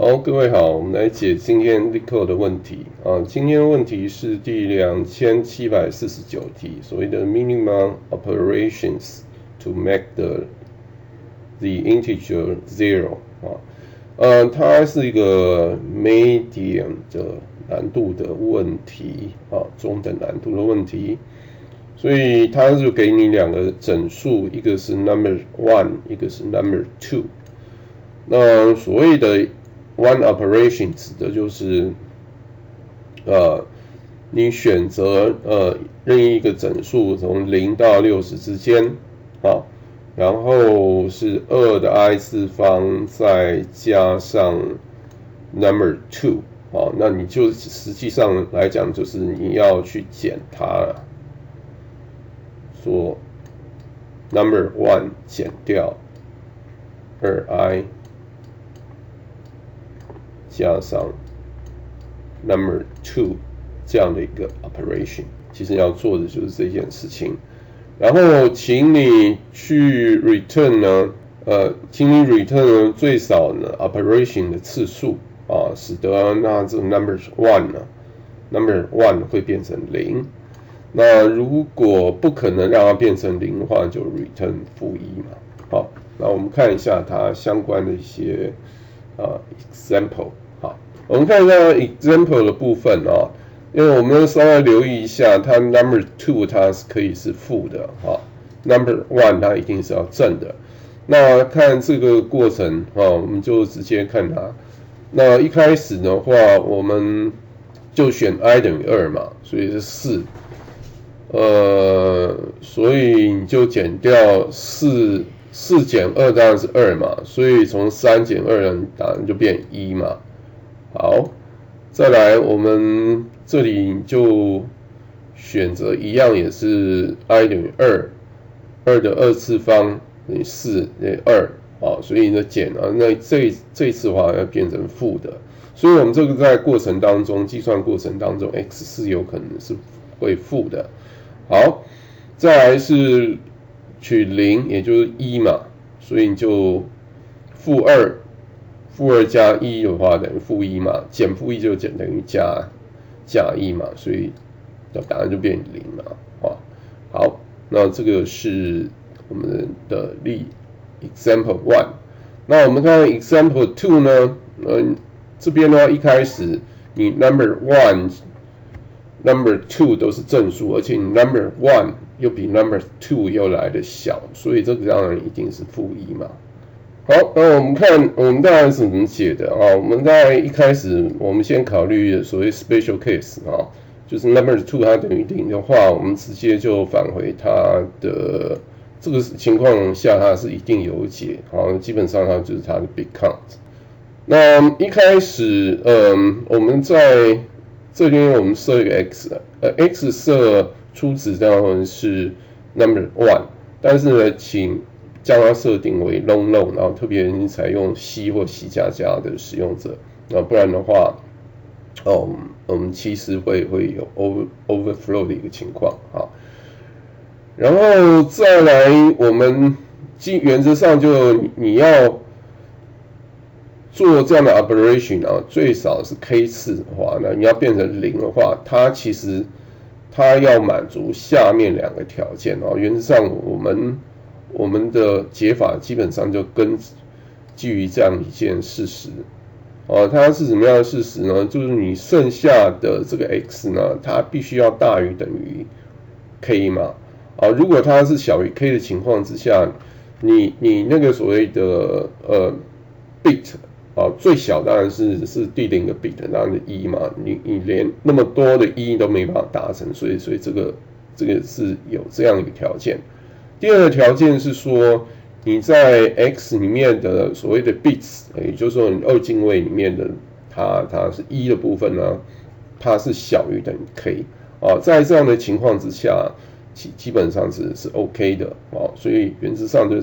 好，各位好，我们来解今天 LeetCode 的问题啊。今天的问题是第2749题，所谓的 minimum operations to make the integer zero 啊。它是一个 medium 的难度的问题啊，中等难度的问题。所以它就给你两个整数，一个是 number one， 一个是 number two。那所谓的 one operation 指的就是你选择任意一个整数从0到60之间啊，然后是2的 i 次方再加上 number two 啊，那你就实际上来讲就是你要去减它了，说 number one 减掉2i 加上 number two 这样的一个 operation， 其实要做的就是这件事情。然后请你去 return 呢，请你 return 呢最少呢 operation 的次数啊，使得那这个 number one 会变成0。那如果不可能让它变成0的话，就 return -1嘛。好，那我们看一下它相关的一些example。好，我们看一下 example 的部分啊，因为我们稍微留意一下，它 number two 它是可以是负的啊 ，number one 它一定是要正的。那看这个过程啊，我们就直接看它。那一开始的话，我们就选 i 等于2嘛，所以是4。所以你就减掉4减2当然是2嘛，所以从3减2当然就变1嘛。好，再来我们这里就选择一样也是 i 等于2的2次方等于4等于2啊，所以呢减啊，那这次的话要变成负的，所以我们这个在过程当中计算过程当中 x 是有可能是会负的。好，再来是取0，也就是1嘛，所以你就-2加1的话等于-1嘛，减-1就等于加1嘛，所以答案就变0嘛。好，那这个是我们的example 1。那我们看 example 2呢，这边的话一开始你 number 1、number 2都是正数，而且你 number 1又比 number 2又来的小，所以这个当然一定是-1嘛。好，那我们看我们当然是怎么解的啊？我们在一开始我们先考虑所谓 special case 啊，就是 number 2它等于0的话，我们直接就返回它的这个情况下它是一定有解啊，基本上它就是它的 big count。那一开始我们在这边我们设一个 x 设初值当然是 number 1， 但是呢请将它设定为 long， 然后特别你采用 C 或 C++ 的使用者，不然的话，我们其实会有 overflow 的一个情况啊。然后再来，我们原则上就你要做这样的 operation 啊，最少是 k 次的话，那你要变成0的话，它其实要满足下面2个条件啊。原则上我们的解法基本上就根基于这样一件事实，它是什么样的事实呢？就是你剩下的这个 x 呢，它必须要大于等于 k 嘛，如果它是小于 k 的情况之下，你那个所谓的bit 最小当然是第0个 bit， 当然是1嘛，你连那么多的1都没办法达成，所以这个是有这样一个条件。第二个条件是说，你在 x 里面的所谓的 bits， 也就是说你2进位里面的它是1的部分呢，它是小于等于 k 在这样的情况之下，基本上是 OK 的所以原则上就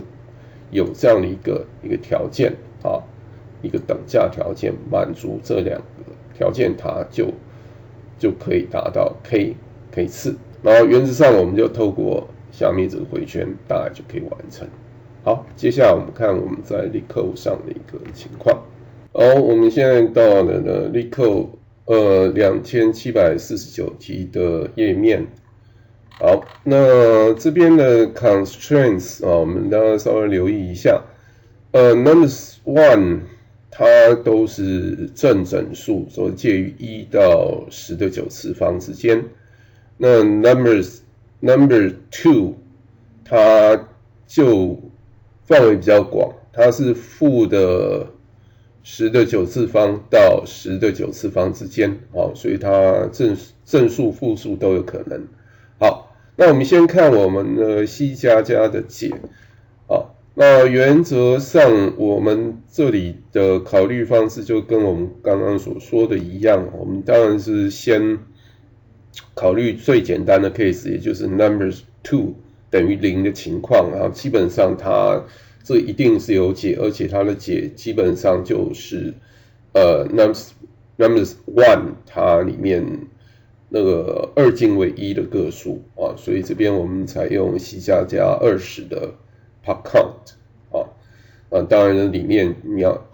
有这样的一个条件一个等价条件，满足这2个条件，它就可以达到 k 次。然后原则上我们就透过下面这个回圈大概就可以完成。好，接下来我们看我们在LeetCode上的一个情况。好，我们现在到了呢 LeetCode 2749题的页面。好，那这边的 constraints 我们大家稍微留意一下。numbers one 它都是正整数，所以介于1到10的9次方之间。那 number two 它就范围比较广，它是负的10的9次方到10的9次方之间，所以它正数、负数都有可能。好，那我们先看我们的 C++ 的解，那原则上我们这里的考虑方式就跟我们刚刚所说的一样，我们当然是先考虑最简单的 case， 也就是 numbers 2等于0的情况，然后基本上它这一定是有解，而且它的解基本上就是numbers 1它里面那个2进为1的个数所以这边我们采用 C++ 20的 pop count 当然里面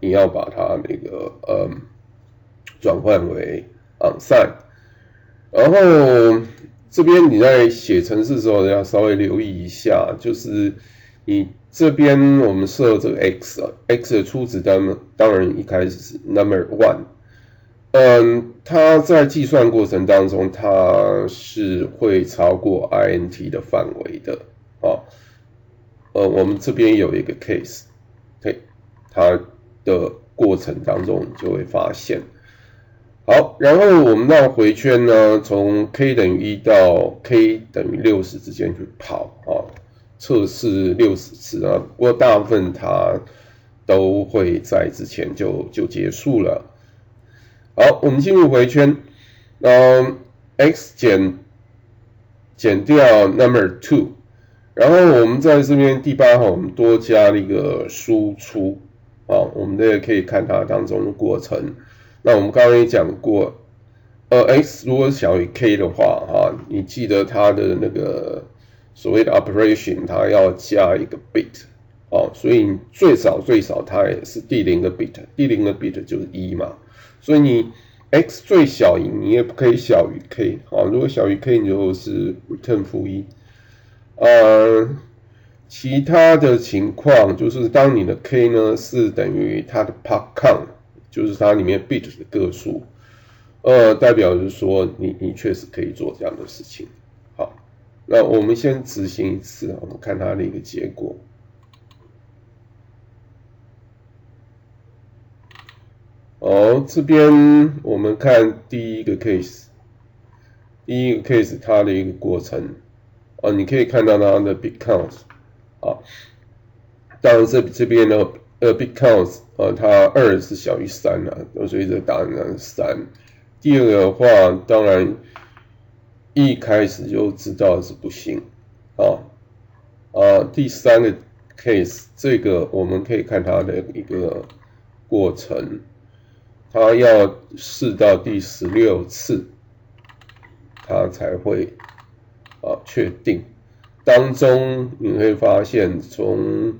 你要把它那个转换为 unsigned， 然后这边你在写程式的时候要稍微留意一下，就是你这边我们设这个 x 的初值当然一开始是 number one， 它在计算过程当中它是会超过 int 的范围的我们这边有一个 case， 它的过程当中就会发现。好，然后我们让回圈呢，从 k 等于1到 k 等于60之间去跑测试60次不过大部分它都会在之前就结束了。好，我们进入回圈，x 减掉 number 2， 然后我们在这边第8行我们多加了一个输出我们这个可以看它当中的过程。那我们刚刚也讲过x 如果小于 k 的话你记得它的那个所谓的 operation 它要加一个 bit所以最少它也是第0个 bit， 第0个 bit 就是1嘛，所以你 x 最小你也不可以小于 k 如果小于 k 你就是 return -1其他的情况就是当你的 k 呢是等于它的 pop count， 就是它里面 bit 的个数代表就是说你确实可以做这样的事情。好，那我们先执行一次我们看它的一个结果。这边我们看第一个 case， 它的一个过程你可以看到它的 bit count当然这边的bit count它2是小于3所以这答案是3。第二个的话，当然一开始就知道是不行第三个 case， 这个我们可以看它的一个过程，它要试到第16次，它才会确定。当中你会发现从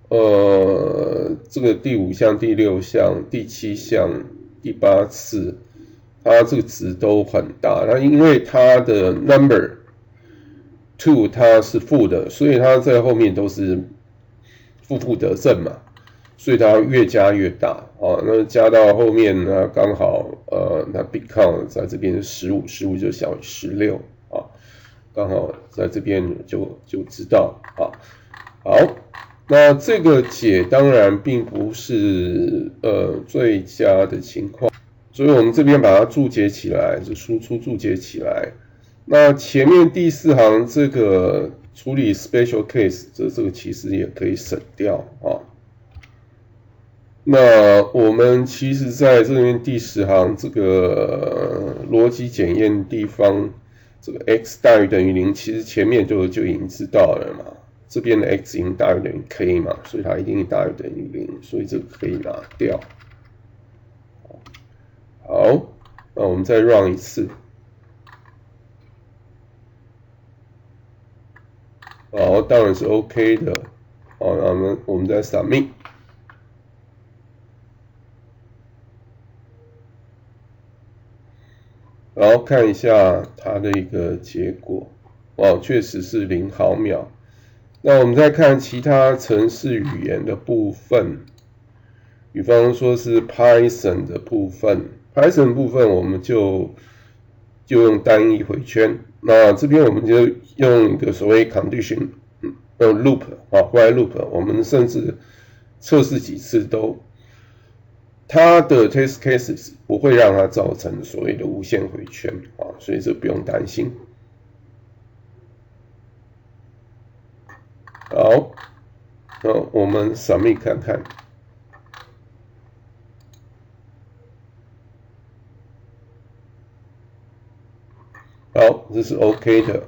这个第5项、第6项、第7项、第8次，它这个值都很大。那因为它的 number 2它是负的，所以它在后面都是负得正嘛，所以它越加越大那加到后面呢，刚好那 bit count 在这边是15就小于16刚好在这边就知道好，那这个解当然并不是最佳的情况，所以我们这边把它注解起来，就输出注解起来。那前面第4行这个处理 special case， 这个其实也可以省掉那我们其实在这边第10行这个逻辑检验地方，这个 x 大于等于0，其实前面就已经知道了嘛。这边的 x 已经大于等于 k 嘛，所以它一定大于等于0，所以这个可以拿掉。好，那我们再 run 一次。好，当然是 OK 的。好，那我们再 submit。然后看一下它的一个结果，哦，确实是0毫秒。那我们再看其他程式语言的部分，比方说是 Python 的部分 ，Python 部分我们就用单一回圈。那这边我们就用一个所谓 condition loop 啊 while loop， 我们甚至测试几次都，它的 test cases 不会让它造成所谓的无限回圈啊，所以这不用担心。好，那我们 submit 看看。好，这是 OK 的。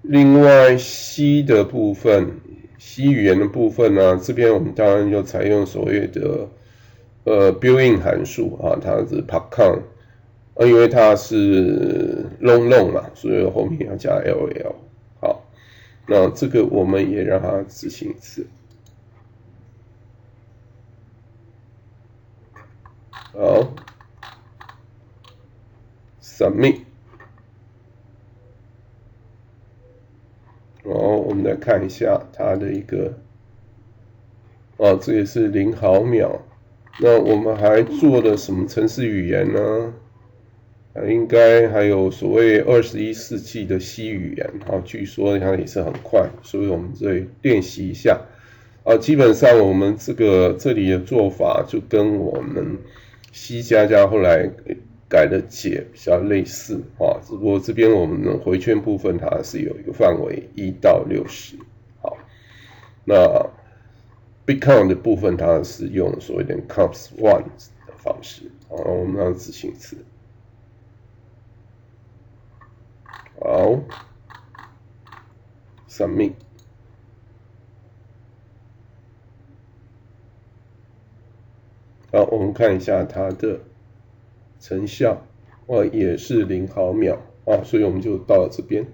另外 C 的部分 ，C 语言的部分呢，这边我们当然就采用所谓的built-in 函数啊，它是 popcon，因为它是 long 嘛，所以后面要加 ll。好，那这个我们也让它执行一次。好 ，submit。然后我们来看一下它的一个，这也是0毫秒。那我们还做了什么程式语言呢？应该还有所谓21世纪的 C 语言，据说它也是很快，所以我们这里练习一下。基本上我们这里的做法就跟我们 C++ 后来改的解比较类似只不过这边我们的回圈部分它是有一个范围1到60。好，那 bitcount 的部分它是用所谓的 counts1 的方式。我们要执行一次。好 ，submit。好，我们看一下它的成效，也是0毫秒所以我们就到了这边。